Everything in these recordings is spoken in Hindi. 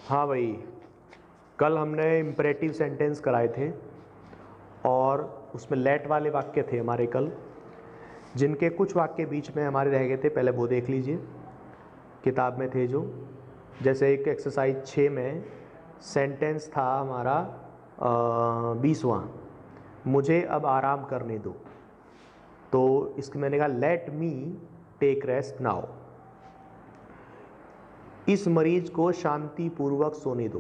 हाँ भाई, कल हमने इम्परेटिव सेंटेंस कराए थे और उसमें लेट वाले वाक्य थे हमारे कल, जिनके कुछ वाक्य बीच में हमारे रह गए थे। पहले वो देख लीजिए, किताब में थे जो, जैसे एक एक्सरसाइज 6 में सेंटेंस था हमारा 20वां, मुझे अब आराम करने दो। तो इसके मैंने कहा let me take rest now, इस मरीज को शांतिपूर्वक सोने दो।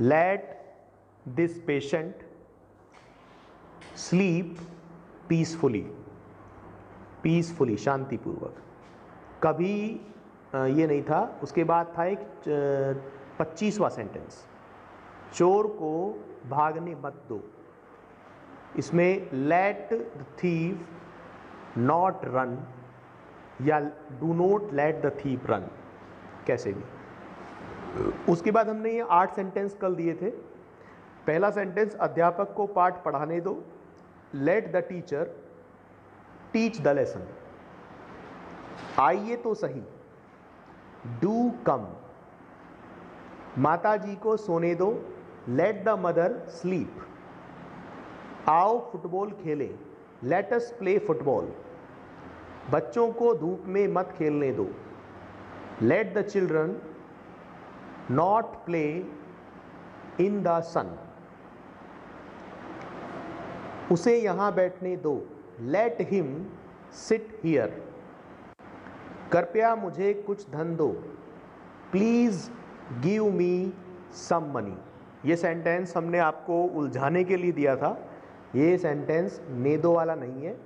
Let this patient sleep peacefully, peacefully शांतिपूर्वक। कभी ये नहीं था। उसके बाद था एक 25वां सेंटेंस, चोर को भागने मत दो। इसमें let the thief not run या do not let the thief run, कैसे भी। उसके बाद हमने ये 8 सेंटेंस कल दिए थे। पहला सेंटेंस, अध्यापक को पाठ पढ़ाने दो। Let the teacher teach the lesson, आइए तो सही। डू कम, माता जी को सोने दो। लेट द मदर स्लीप, आओ फुटबॉल खेलें। लेट अस प्ले फुटबॉल, बच्चों को धूप में मत खेलने दो। Let the children not play in the sun, उसे यहां बैठने दो। लेट हिम सिट हियर, कृपया मुझे कुछ धन दो। Please give me some money. ये सेंटेंस हमने आपको उलझाने के लिए दिया था। ये सेंटेंस ने दो वाला नहीं है,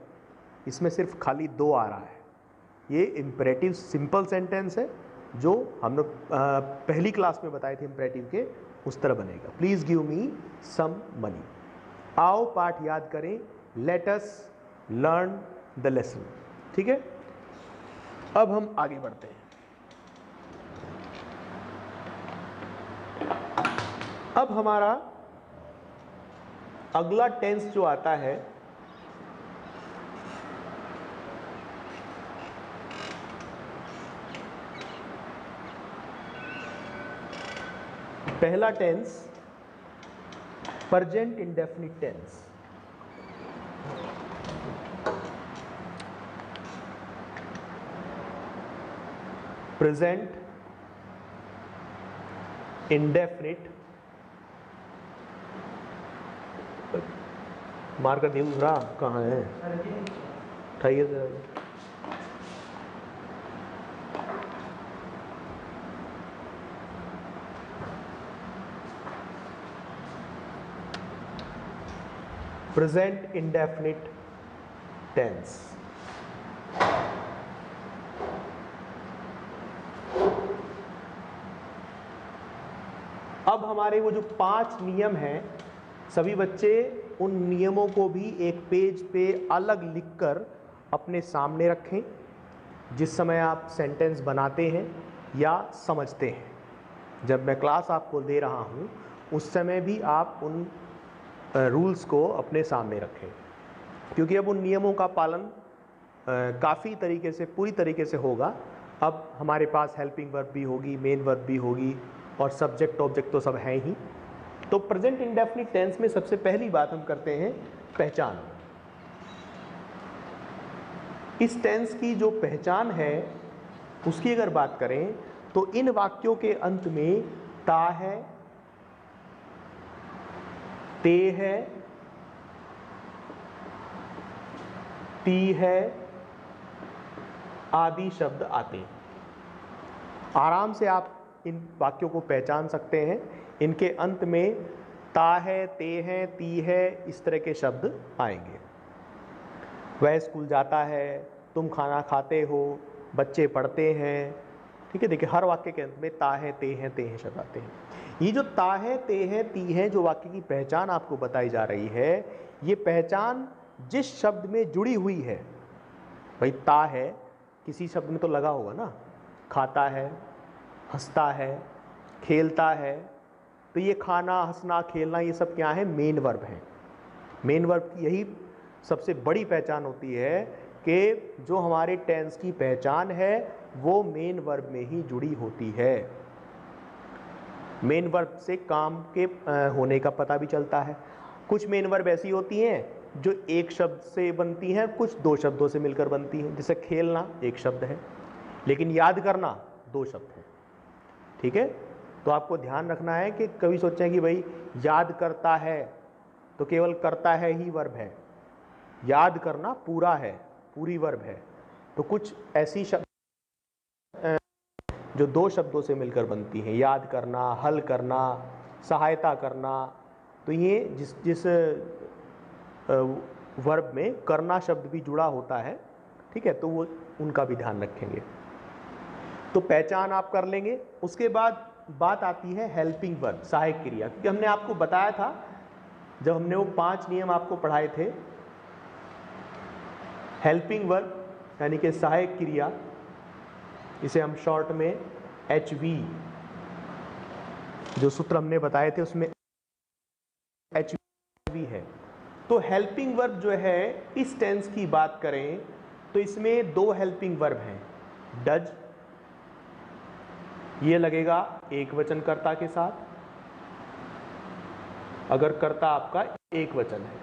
इसमें सिर्फ खाली दो आ रहा है। ये इम्परेटिव सिंपल सेंटेंस है जो हम लोग पहली क्लास में बताए थे इम्परेटिव के, उस तरह बनेगा। Please give me some money, आओ पाठ याद करें। Let us learn the lesson. ठीक है, अब हम आगे बढ़ते हैं। अब हमारा अगला टेंस जो आता है, पहला tense present indefinite tense. Present indefinite, marker नहीं दूसरा कहाँ है, उठाइए जरा। Present indefinite tense. अब हमारे वो जो 5 नियम हैं, सभी बच्चे उन नियमों को भी एक पेज पे अलग लिखकर अपने सामने रखें जिस समय आप सेंटेंस बनाते हैं या समझते हैं। जब मैं क्लास आपको दे रहा हूँ उस समय भी आप उन रूल्स को अपने सामने रखें, क्योंकि अब उन नियमों का पालन काफ़ी तरीके से, पूरी तरीके से होगा। अब हमारे पास हेल्पिंग वर्ब भी होगी, मेन वर्ब भी होगी और सब्जेक्ट ऑब्जेक्ट तो सब है ही। तो प्रेजेंट इंडेफिनिट टेंस में सबसे पहली बात हम करते हैं पहचान। इस टेंस की जो पहचान है उसकी अगर बात करें तो इन वाक्यों के अंत में ता है, ते है, ती है आदि शब्द आते हैं। आराम से आप इन वाक्यों को पहचान सकते हैं। इनके अंत में ता है, ते है, ती है, इस तरह के शब्द आएंगे। वह स्कूल जाता है, तुम खाना खाते हो, बच्चे पढ़ते हैं। ठीक है, देखिए हर वाक्य के अंत में ता है, ते हैं शब्द आते हैं। ये जो ता है, ते हैं, ती है, जो वाक्य की पहचान आपको बताई जा रही है, ये पहचान जिस शब्द में जुड़ी हुई है। भाई ता है किसी शब्द में तो लगा होगा ना, खाता है, हंसता है, खेलता है। तो ये खाना, हंसना, खेलना, ये सब क्या है, मेन वर्ब हैं। मेन वर्ब की यही सबसे बड़ी पहचान होती है कि जो हमारे टेंस की पहचान है वो मेन वर्ब में ही जुड़ी होती है। मेन वर्ब से काम के होने का पता भी चलता है। कुछ मेन वर्ब ऐसी होती हैं जो एक शब्द से बनती हैं, कुछ दो शब्दों से मिलकर बनती हैं। जैसे खेलना एक शब्द है, लेकिन याद करना दो शब्द है। ठीक है, तो आपको ध्यान रखना है कि कभी सोचें कि भाई याद करता है तो केवल करता है ही वर्ब है, याद करना पूरा है, पूरी वर्ब है। तो कुछ ऐसी शब्द जो दो शब्दों से मिलकर बनती हैं, याद करना, हल करना, सहायता करना। तो ये जिस वर्ब में करना शब्द भी जुड़ा होता है, ठीक है, तो वो उनका भी ध्यान रखेंगे। तो पहचान आप कर लेंगे। उसके बाद बात आती है हेल्पिंग वर्ब, सहायक क्रिया। क्योंकि हमने आपको बताया था जब हमने वो 5 नियम आपको पढ़ाए थे, हेल्पिंग वर्ब यानी कि सहायक क्रिया, इसे हम शॉर्ट में HV, जो सूत्र हमने बताए थे उसमें HV है। तो हेल्पिंग वर्ब जो है, इस टेंस की बात करें तो इसमें 2 हेल्पिंग वर्ब हैं। डज, ये लगेगा एक वचन कर्ता के साथ, अगर कर्ता आपका एक वचन है।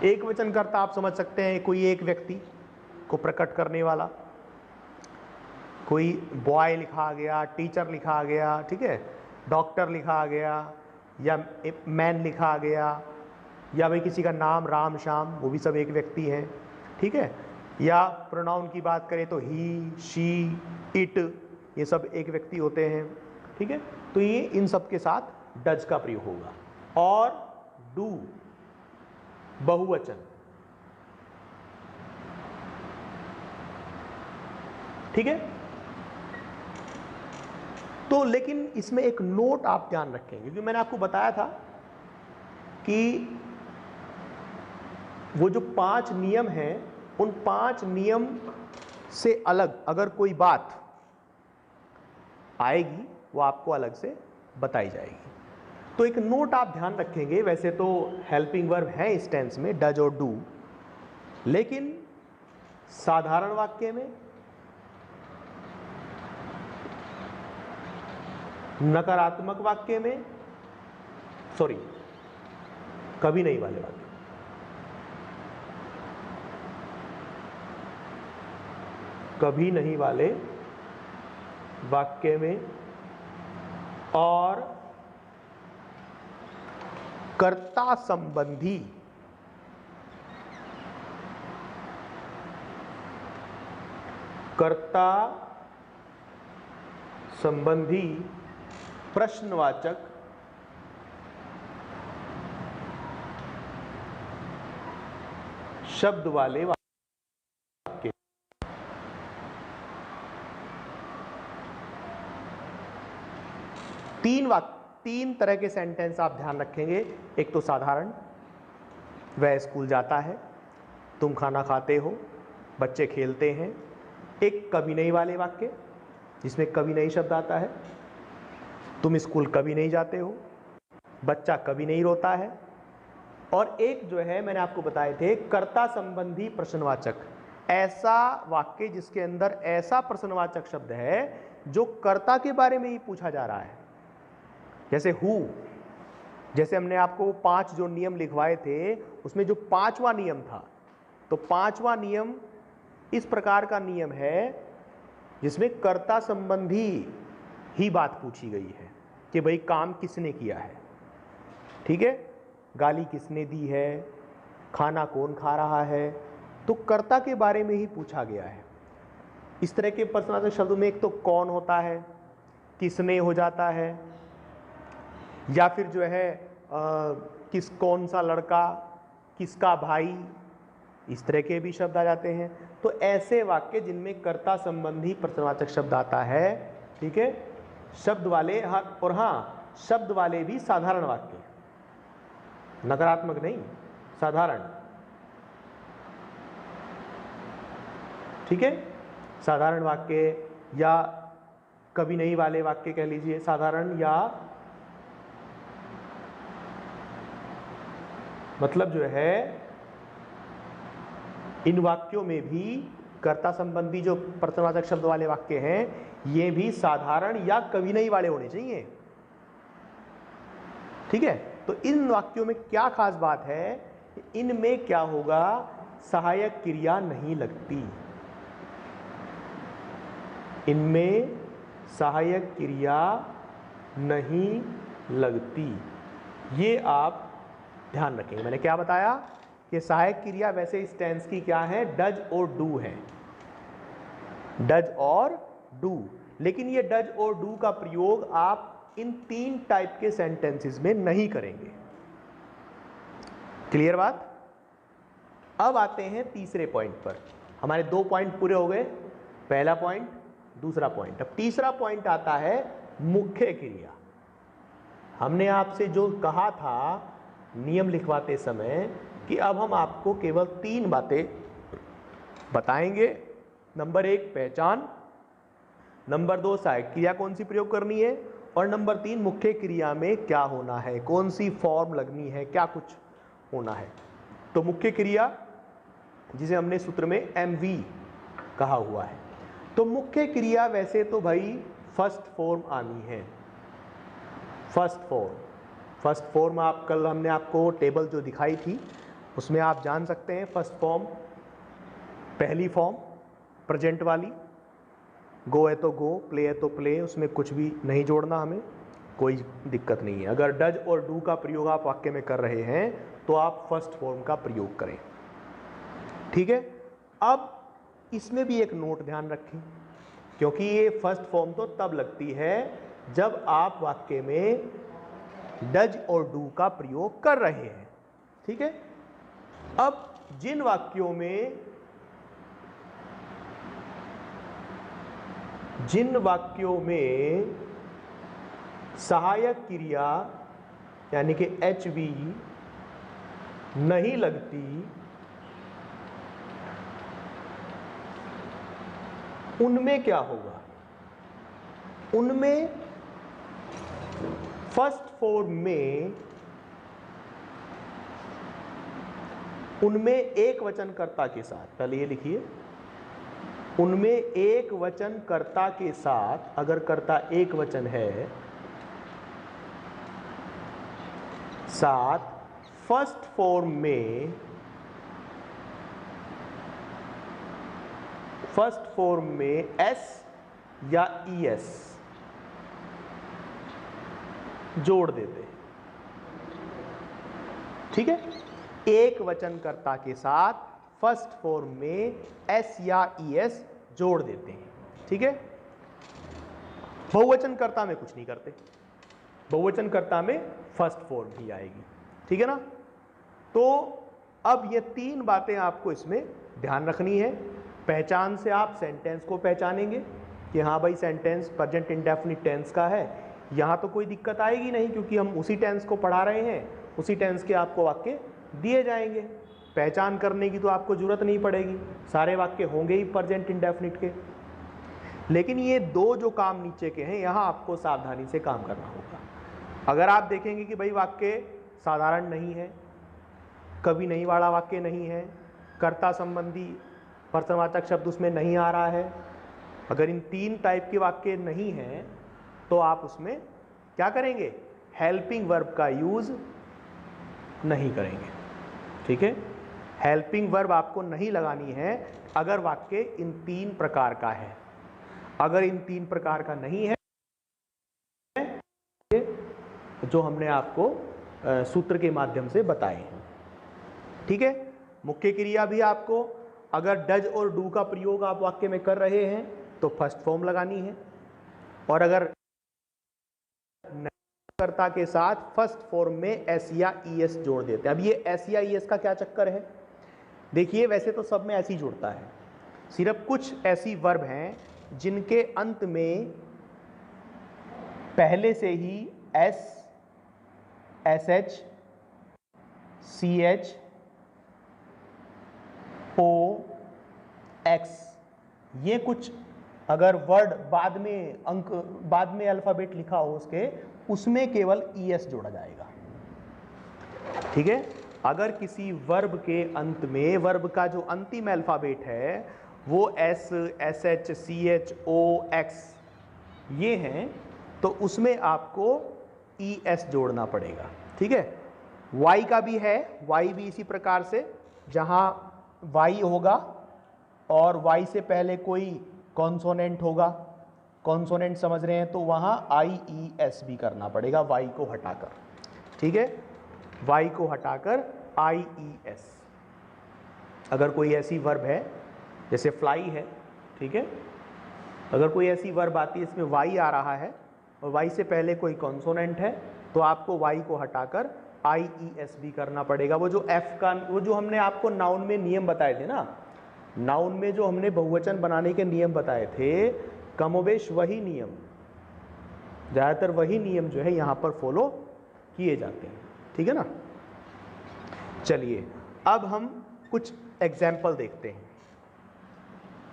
एक वचन कर्ता आप समझ सकते हैं कोई एक व्यक्ति को प्रकट करने वाला, कोई बॉय लिखा गया, टीचर लिखा गया, ठीक है, डॉक्टर लिखा गया, या मैन लिखा गया, या भाई किसी का नाम राम श्याम, वो भी सब एक व्यक्ति हैं। ठीक है, या प्रोनाउन की बात करें तो ही, शी, इट, ये सब एक व्यक्ति होते हैं। ठीक है, तो ये इन सब के साथ डज का प्रयोग होगा। और डू बहुवचन, ठीक है। तो लेकिन इसमें एक नोट आप ध्यान रखेंगे, क्योंकि मैंने आपको बताया था कि वो जो 5 नियम हैं, उन 5 नियम से अलग अगर कोई बात आएगी वो आपको अलग से बताई जाएगी। तो एक नोट आप ध्यान रखेंगे। वैसे तो हेल्पिंग वर्ब है इस टेंस में, डज और डू, लेकिन साधारण वाक्य में, नकारात्मक वाक्य में, सॉरी कभी नहीं वाले वाक्य, कभी नहीं वाले वाक्य में, और कर्ता संबंधी प्रश्नवाचक शब्द वाले वाक्य। तीन तरह के सेंटेंस आप ध्यान रखेंगे। एक तो साधारण, वह स्कूल जाता है, तुम खाना खाते हो, बच्चे खेलते हैं। एक कभी नहीं वाले वाक्य जिसमें कभी नहीं शब्द आता है, तुम स्कूल कभी नहीं जाते हो, बच्चा कभी नहीं रोता है। और एक जो है मैंने आपको बताए थे कर्ता संबंधी प्रश्नवाचक, ऐसा वाक्य जिसके अंदर ऐसा प्रश्नवाचक शब्द है जो कर्ता के बारे में ही पूछा जा रहा है। जैसे हु, जैसे हमने आपको 5 जो नियम लिखवाए थे उसमें जो 5वां नियम था, तो 5वां नियम इस प्रकार का नियम है जिसमें कर्ता संबंधी ही बात पूछी गई है कि भाई काम किसने किया है। ठीक है, गाली किसने दी है, खाना कौन खा रहा है, तो कर्ता के बारे में ही पूछा गया है। इस तरह के प्रश्नवाचक शब्दों में एक तो कौन होता है, किसने हो जाता है, या फिर जो है कौन सा लड़का, किसका भाई, इस तरह के भी शब्द आ जाते हैं। तो ऐसे वाक्य जिनमें कर्ता संबंधी प्रश्नवाचक शब्द आता है, ठीक है, शब्द वाले, और हाँ शब्द वाले भी साधारण वाक्य, नकारात्मक नहीं, साधारण। ठीक है, साधारण वाक्य या कभी नहीं वाले वाक्य कह लीजिए, साधारण, या मतलब जो है इन वाक्यों में भी कर्ता संबंधी जो प्रश्नवाचक शब्द वाले वाक्य हैं ये भी साधारण या कभी नहीं वाले होने चाहिए। ठीक है, तो इन वाक्यों में क्या खास बात है, इनमें क्या होगा, सहायक क्रिया नहीं लगती, इनमें सहायक क्रिया नहीं लगती। ये आप ध्यान रखेंगे। मैंने क्या बताया कि सहायक क्रिया वैसे इस टेंस की क्या है, डज और डू है, डज और डू। लेकिन ये डज और डू का प्रयोग आप इन 3 टाइप के सेंटेंसेस में नहीं करेंगे। क्लियर बात। अब आते हैं तीसरे पॉइंट पर। हमारे 2 पॉइंट पूरे हो गए, पहला पॉइंट, दूसरा पॉइंट। अब तीसरा पॉइंट आता है मुख्य क्रिया। हमने आपसे जो कहा था नियम लिखवाते समय कि अब हम आपको केवल 3 बातें बताएंगे। नंबर 1 पहचान, नंबर 2 सहायक क्रिया कौन सी प्रयोग करनी है, और नंबर 3 मुख्य क्रिया में क्या होना है, कौन सी फॉर्म लगनी है, क्या कुछ होना है। तो मुख्य क्रिया जिसे हमने सूत्र में MV कहा हुआ है, तो मुख्य क्रिया वैसे तो भाई फर्स्ट फॉर्म आनी है। फर्स्ट फॉर्म आप कल हमने आपको टेबल जो दिखाई थी उसमें आप जान सकते हैं। फर्स्ट फॉर्म पहली फॉर्म प्रेजेंट वाली, गो है तो गो, प्ले है तो प्ले, उसमें कुछ भी नहीं जोड़ना, हमें कोई दिक्कत नहीं है। अगर डज और डू का प्रयोग आप वाक्य में कर रहे हैं तो आप फर्स्ट फॉर्म का प्रयोग करें, ठीक है। अब इसमें भी एक नोट ध्यान रखें, क्योंकि ये फर्स्ट फॉर्म तो तब लगती है जब आप वाक्य में डज और डू का प्रयोग कर रहे हैं, ठीक है। अब जिन वाक्यों में सहायक क्रिया यानी कि HV नहीं लगती, उनमें क्या होगा, उनमें फर्स्ट फॉर्म में उनमें एक वचनकर्ता के साथ, पहले ये लिखिए, उनमें एक वचनकर्ता के साथ, अगर कर्ता एक वचन है, साथ फर्स्ट फॉर्म में S या ES जोड़ देते हैं, ठीक है। एक वचनकर्ता के साथ फर्स्ट फॉर्म में S या ES जोड़ देते हैं, ठीक है। बहुवचनकर्ता में कुछ नहीं करते, बहुवचनकर्ता में फर्स्ट फॉर्म ही आएगी, ठीक है ना। तो अब ये 3 बातें आपको इसमें ध्यान रखनी है। पहचान से आप सेंटेंस को पहचानेंगे कि हाँ भाई सेंटेंस प्रेजेंट इंडेफिनिट टेंस का है, यहाँ तो कोई दिक्कत आएगी नहीं क्योंकि हम उसी टेंस को पढ़ा रहे हैं, उसी टेंस के आपको वाक्य दिए जाएंगे, पहचान करने की तो आपको जरूरत नहीं पड़ेगी, सारे वाक्य होंगे ही प्रेजेंट इंडेफिनिट के। लेकिन ये 2 जो काम नीचे के हैं, यहाँ आपको सावधानी से काम करना होगा। अगर आप देखेंगे कि भाई वाक्य साधारण नहीं है, कभी नहीं वाला वाक्य नहीं है, कर्ता संबंधी पर्सनवाचक शब्द उसमें नहीं आ रहा है, अगर इन 3 टाइप के वाक्य नहीं हैं तो आप उसमें क्या करेंगे, हेल्पिंग वर्ब का यूज नहीं करेंगे, ठीक है। हेल्पिंग वर्ब आपको नहीं लगानी है अगर वाक्य इन 3 प्रकार का है। अगर इन 3 प्रकार का नहीं है, जो हमने आपको सूत्र के माध्यम से बताए हैं, ठीक है। मुख्य क्रिया भी आपको अगर डज और डू का प्रयोग आप वाक्य में कर रहे हैं तो फर्स्ट फॉर्म लगानी है, और अगर कर्ता के साथ फर्स्ट फॉर्म में S या ES जोड़ देते हैं। अब ये S या ES का क्या चक्कर है, देखिए वैसे तो सब में ऐसे ही जुड़ता है, सिर्फ कुछ ऐसी वर्ब हैं जिनके अंत में पहले से ही S, SH, CH, O, X, ये कुछ अगर वर्ड बाद में अल्फाबेट लिखा हो उसमें केवल ES जोड़ा जाएगा, ठीक है। अगर किसी वर्ब के अंत में वर्ब का जो अंतिम अल्फाबेट है वो S, SH, CH, O, X ये हैं, तो उसमें आपको ES जोड़ना पड़ेगा। ठीक है, Y का भी है, Y भी इसी प्रकार से, जहां Y होगा और Y से पहले कोई कॉन्सोनेंट होगा, कॉन्सोनेंट समझ रहे हैं, तो वहां IES भी करना पड़ेगा Y को हटाकर। ठीक है, Y को हटाकर IES। अगर कोई ऐसी वर्ब है जैसे फ्लाई है, ठीक है, अगर कोई ऐसी वर्ब आती है इसमें Y आ रहा है और Y से पहले कोई कॉन्सोनेंट है, तो आपको Y को हटाकर IES भी करना पड़ेगा। वो जो F का, वो जो हमने आपको नाउन में नियम बताए थे ना, नाउन में जो हमने बहुवचन बनाने के नियम बताए थे, कमोबेश वही नियम, ज़्यादातर वही नियम जो है यहाँ पर फॉलो किए जाते हैं। ठीक है ना। चलिए अब हम कुछ एग्जाम्पल देखते हैं।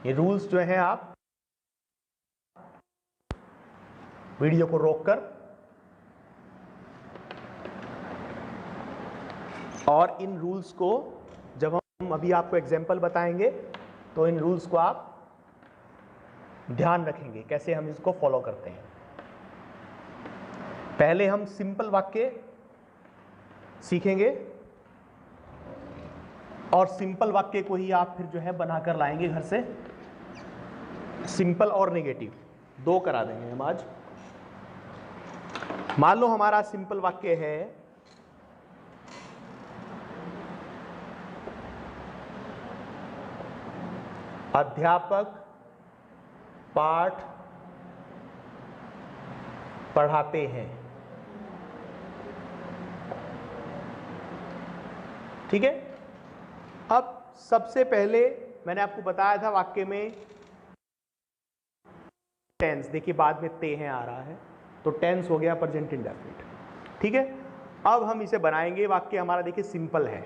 ये रूल्स जो हैं आप वीडियो को रोककर और इन रूल्स को, जब हम अभी आपको एग्जाम्पल बताएंगे तो इन रूल्स को आप ध्यान रखेंगे कैसे हम इसको फॉलो करते हैं। पहले हम सिंपल वाक्य सीखेंगे और सिंपल वाक्य को ही आप फिर जो है बनाकर लाएंगे घर से। सिंपल और नेगेटिव दो करा देंगे हम आज। मान लो हमारा सिंपल वाक्य है, अध्यापक पाठ पढ़ाते हैं। ठीक है, अब सबसे पहले मैंने आपको बताया था वाक्य में टेंस, देखिए बाद में ते हैं आ रहा है, तो टेंस हो गया प्रेजेंट इंडेफिनिट। ठीक है, अब हम इसे बनाएंगे। वाक्य हमारा देखिए सिंपल है,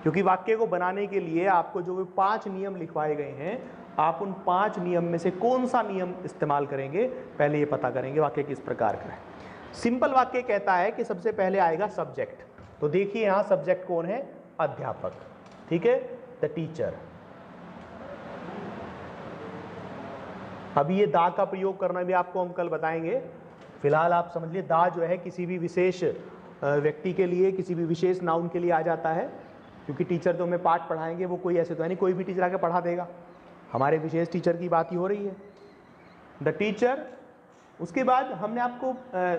क्योंकि वाक्य को बनाने के लिए आपको जो 5 नियम लिखवाए गए हैं, आप उन 5 नियम में से कौन सा नियम इस्तेमाल करेंगे पहले ये पता करेंगे वाक्य किस प्रकार का है। सिंपल वाक्य कहता है कि सबसे पहले आएगा सब्जेक्ट, तो देखिए यहां सब्जेक्ट कौन है, अध्यापक। ठीक है, द टीचर। अभी ये दा का प्रयोग करना भी आपको हम कल बताएंगे, फिलहाल आप समझ लिए दा जो है किसी भी विशेष व्यक्ति के लिए, किसी भी विशेष नाउन के लिए आ जाता है, क्योंकि टीचर तो हमें पाठ पढ़ाएंगे, वो कोई ऐसे तो है नहीं कोई भी टीचर आके पढ़ा देगा, हमारे विशेष टीचर की बात ही हो रही है, द टीचर। उसके बाद हमने आपको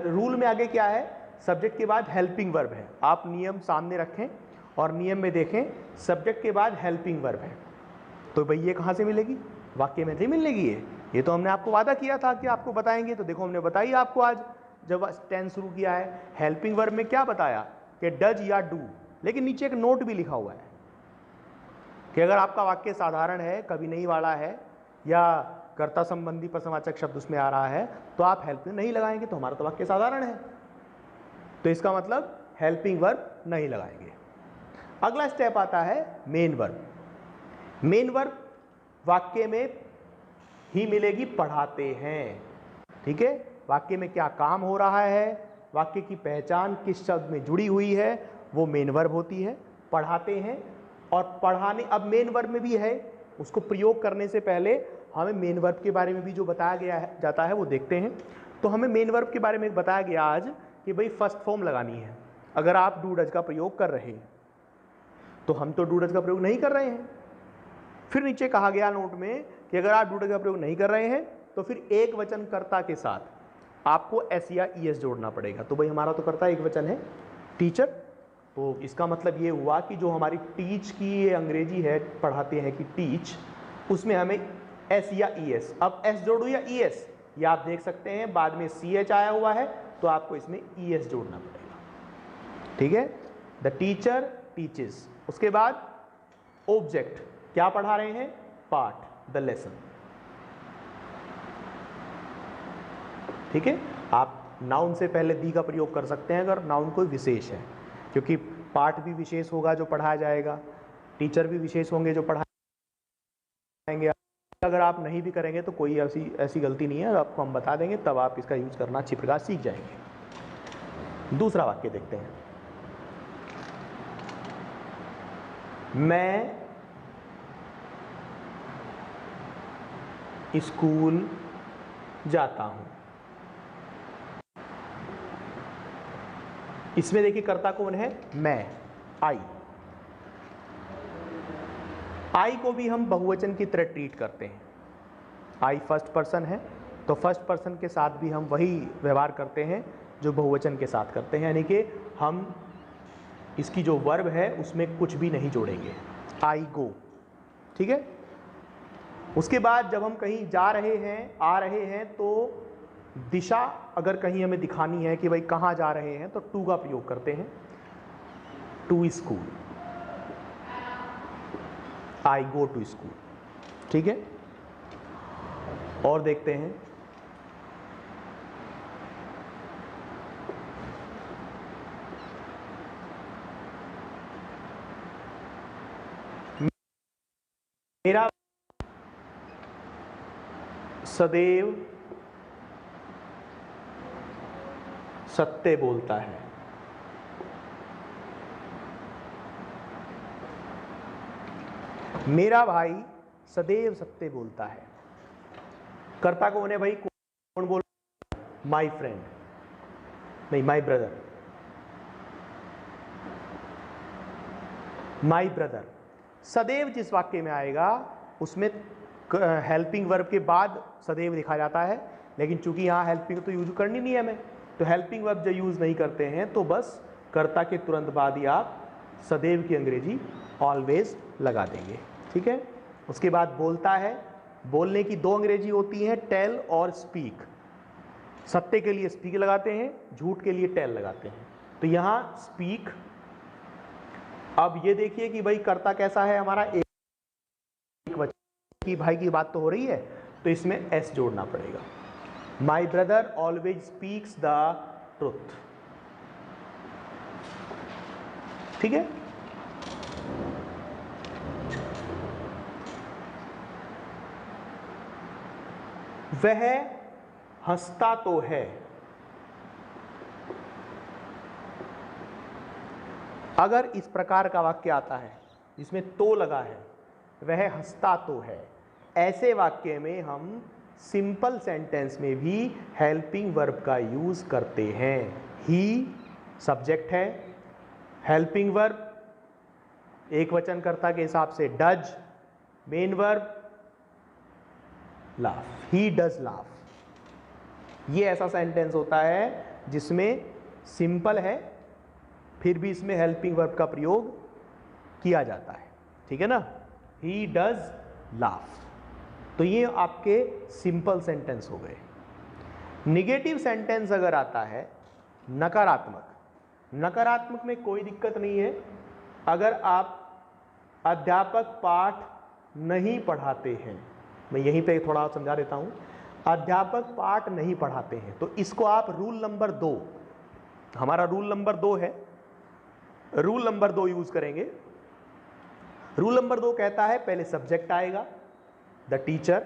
रूल में आगे क्या है, सब्जेक्ट के बाद हेल्पिंग वर्ब है। आप नियम सामने रखें और नियम में देखें, सब्जेक्ट के बाद हेल्पिंग वर्ब है, तो भाई ये कहाँ से मिलेगी, वाक्य में नहीं मिलेगी ये तो हमने आपको वादा किया था कि आपको बताएंगे, तो देखो हमने बताई आपको आज जब टेंस शुरू किया है। हेल्पिंग वर्ब में क्या बताया कि डज या डू, लेकिन नीचे एक नोट भी लिखा हुआ है कि अगर आपका वाक्य साधारण है, कभी नहीं वाला है या कर्ता संबंधी प्रश्नवाचक शब्द उसमें आ रहा है, तो आप हेल्पिंग नहीं लगाएंगे, तो हमारा तो वाक्य साधारण है, तो इसका मतलब हेल्पिंग वर्ब नहीं लगाएंगे। अगला स्टेप आता है मेन वर्ब। मेन वर्ब वाक्य में ही मिलेगी, पढ़ाते हैं। ठीक है, वाक्य में क्या काम हो रहा है, वाक्य की पहचान किस शब्द में जुड़ी हुई है, वो मेन वर्ब होती है। पढ़ाते हैं और पढ़ाने, अब मेन वर्ब में भी है, उसको प्रयोग करने से पहले हमें मेन वर्ब के बारे में भी जो बताया गया जाता है वो देखते हैं। तो हमें मेन वर्ब के बारे में बताया गया आज कि भाई फर्स्ट फॉर्म लगानी है। अगर आप डू डज का प्रयोग कर रहे हैं, तो हम तो डू डज का प्रयोग नहीं कर रहे हैं। फिर नीचे कहा गया नोट में कि अगर आप डू डज का प्रयोग नहीं कर रहे हैं, तो फिर एक वचन कर्ता के साथ आपको एस या ईएस जोड़ना पड़ेगा। तो भाई हमारा तो कर्ता एक वचन है, टीचर, तो इसका मतलब ये हुआ कि जो हमारी टीच की ये अंग्रेजी है, पढ़ाते हैं कि टीच, उसमें हमें एस या ईएस, अब एस जोड़ो या ईएस, ये आप देख सकते हैं बाद में CH आया हुआ है, तो आपको इसमें ES जोड़ना पड़ेगा। ठीक है, द टीचर टीचेस। उसके बाद ऑब्जेक्ट, क्या पढ़ा रहे हैं, पाठ, द लेसन। ठीक है, आप नाउन से पहले दी का प्रयोग कर सकते हैं अगर नाउन कोई विशेष है, क्योंकि पाठ भी विशेष होगा जो पढ़ाया जाएगा, टीचर भी विशेष होंगे जो पढ़ाएंगे। अगर आप नहीं भी करेंगे तो कोई ऐसी गलती नहीं है, आपको हम बता देंगे, तब आप इसका यूज करना अच्छी प्रकार सीख जाएंगे। दूसरा वाक्य देखते हैं, मैं स्कूल जाता हूं। इसमें देखिए कर्ता कौन है, मैं, आई। आई को भी हम बहुवचन की तरह ट्रीट करते हैं। आई फर्स्ट पर्सन है तो फर्स्ट पर्सन के साथ भी हम वही व्यवहार करते हैं जो बहुवचन के साथ करते हैं, यानी कि हम इसकी जो वर्ब है उसमें कुछ भी नहीं जोड़ेंगे, आई गो। ठीक है। उसके बाद जब हम कहीं जा रहे हैं, आ रहे हैं, तो दिशा अगर कहीं हमें दिखानी है कि भाई कहाँ जा रहे हैं तो टू का प्रयोग करते हैं, to school, I go to school. ठीक है। और देखते हैं, मेरा सदैव सत्य बोलता है। मेरा भाई सदैव सत्य बोलता है। कर्ता कौन है भाई, कौन बोल, माई फ्रेंड, नहीं माई ब्रदर, माई ब्रदर। सदैव जिस वाक्य में आएगा उसमें हेल्पिंग वर्ब के बाद सदैव लिखा जाता है, लेकिन चूंकि यहाँ हेल्पिंग तो यूज करनी नहीं है हमें, तो हेल्पिंग वर्ब जब यूज नहीं करते हैं तो बस कर्ता के तुरंत बाद ही आप सदैव की अंग्रेजी ऑलवेज लगा देंगे। ठीक है। उसके बाद बोलता है, बोलने की दो अंग्रेजी होती हैं, टेल और स्पीक। सत्य के लिए स्पीक लगाते हैं, झूठ के लिए टेल लगाते हैं। तो यहाँ स्पीक। अब ये देखिए कि भाई कर्ता कैसा है हमारा, एक वचन की, भाई की बात तो हो रही है तो इसमें एस जोड़ना पड़ेगा। My brother always speaks the truth. ठीक है। वह हंसता तो है। अगर इस प्रकार का वाक्य आता है जिसमें तो लगा है, वह हंसता तो है, ऐसे वाक्य में हम सिंपल सेंटेंस में भी हेल्पिंग वर्ब का यूज करते हैं। ही सब्जेक्ट है, हेल्पिंग वर्ब एक वचन कर्ता के हिसाब से does, main verb laugh, he does laugh. ये ऐसा सेंटेंस होता है जिसमें सिंपल है फिर भी इसमें हेल्पिंग वर्ब का प्रयोग किया जाता है। ठीक है ना, ही डज लाफ। तो ये आपके सिंपल सेंटेंस हो गए। निगेटिव सेंटेंस अगर आता है, नकारात्मक, नकारात्मक में कोई दिक्कत नहीं है। अगर आप अध्यापक पाठ नहीं पढ़ाते हैं, मैं यहीं पे थोड़ा समझा देता हूं, अध्यापक पाठ नहीं पढ़ाते हैं तो इसको आप रूल नंबर 2, हमारा रूल नंबर 2 है, रूल नंबर 2 यूज करेंगे। रूल नंबर 2 कहता है पहले सब्जेक्ट आएगा द टीचर,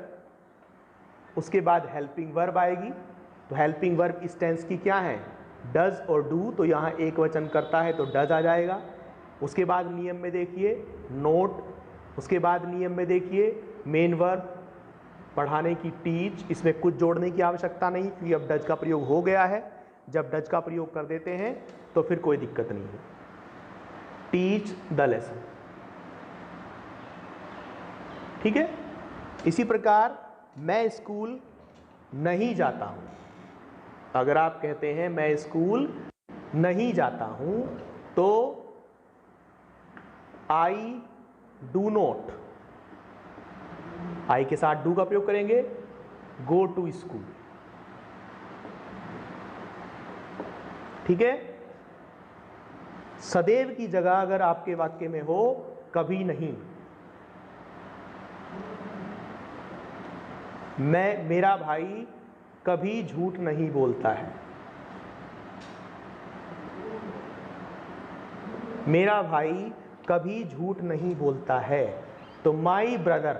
उसके बाद हेल्पिंग वर्ब आएगी। तो हेल्पिंग वर्ब इस टेंस की क्या है, डज और डू, तो यहाँ एक वचन करता है तो डज आ जाएगा। उसके बाद नियम में देखिए नोट, उसके बाद नियम में देखिए मेन वर्ब, पढ़ाने की टीच, इसमें कुछ जोड़ने की आवश्यकता नहीं क्योंकि अब डज का प्रयोग हो गया है। जब डज का प्रयोग कर देते हैं तो फिर कोई दिक्कत नहीं है। Teach the lesson. ठीक है। इसी प्रकार मैं स्कूल नहीं जाता हूं, अगर आप कहते हैं मैं स्कूल नहीं जाता हूं तो आई डू नॉट, आई के साथ डू का प्रयोग करेंगे, गो टू स्कूल। ठीक है। सदैव की जगह अगर आपके वाक्य में हो कभी नहीं, मेरा भाई कभी झूठ नहीं बोलता है, मेरा भाई कभी झूठ नहीं बोलता है, तो माई ब्रदर,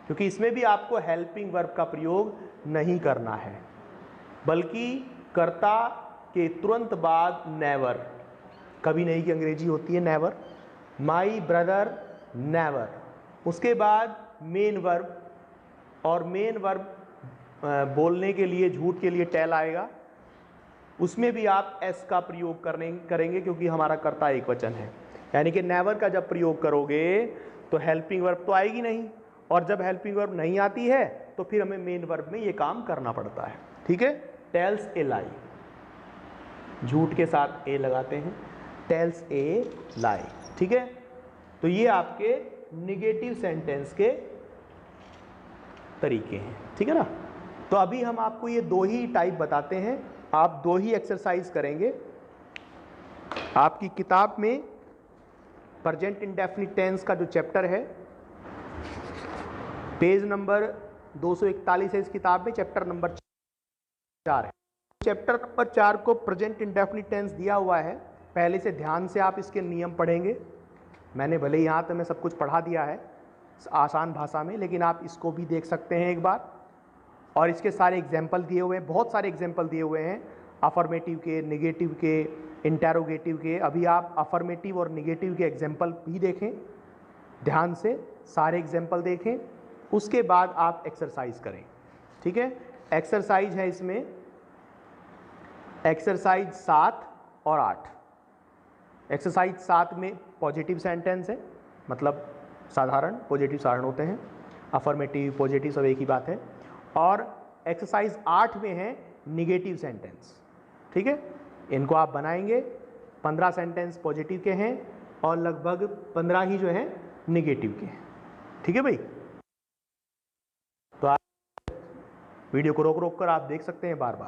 क्योंकि इसमें भी आपको हेल्पिंग वर्ब का प्रयोग नहीं करना है बल्कि कर्ता के तुरंत बाद नेवर, कभी नहीं की अंग्रेजी होती है नेवर, माई ब्रदर नेवर। उसके बाद मेन वर्ब, और मेन वर्ब बोलने के लिए, झूठ के लिए टेल आएगा। उसमें भी आप एस का प्रयोग करेंगे क्योंकि हमारा कर्ता एक वचन है। यानी कि नेवर का जब प्रयोग करोगे तो हेल्पिंग वर्ब तो आएगी नहीं, और जब हेल्पिंग वर्ब नहीं आती है तो फिर हमें मेन वर्ब में ये काम करना पड़ता है। ठीक है, टेल्स ए लाई, झूठ के साथ ए लगाते हैं, टेल्स ए लाई। ठीक है, तो ये आपके निगेटिव सेंटेंस के तरीके हैं। ठीक है ना, तो अभी हम आपको ये दो ही टाइप बताते हैं, आप दो ही एक्सरसाइज करेंगे। आपकी किताब में प्रेजेंट इंडेफिनिट टेंस का जो चैप्टर है, पेज नंबर 241 है इस किताब में, चैप्टर नंबर 4 है। चैप्टर नंबर 4 को प्रेजेंट इंडेफिनिट टेंस दिया हुआ है। पहले से ध्यान से आप इसके नियम पढ़ेंगे। मैंने भले यहाँ तो मैं सब कुछ पढ़ा दिया है आसान भाषा में, लेकिन आप इसको भी देख सकते हैं एक बार। और इसके सारे एग्जाम्पल दिए हुए हैं, बहुत सारे एग्जाम्पल दिए हुए हैं, अफर्मेटिव के, नेगेटिव के, इंटेरोगेटिव के। अभी आप अफर्मेटिव और नेगेटिव के एग्जाम्पल भी देखें, ध्यान से सारे एग्जाम्पल देखें, उसके बाद आप एक्सरसाइज करें। ठीक है, एक्सरसाइज है इसमें एक्सरसाइज 7 और 8। एक्सरसाइज 7 में पॉजिटिव सेंटेंस है, मतलब साधारण पॉजिटिव साधारण होते हैं, अफर्मेटिव पॉजिटिव सब एक ही बात है। और एक्सरसाइज 8 में है निगेटिव सेंटेंस। ठीक है, इनको आप बनाएंगे। 15 सेंटेंस पॉजिटिव के हैं और लगभग 15 ही जो हैं निगेटिव के हैं। ठीक है भाई, तो आप वीडियो को रोक रोक कर आप देख सकते हैं बार बार।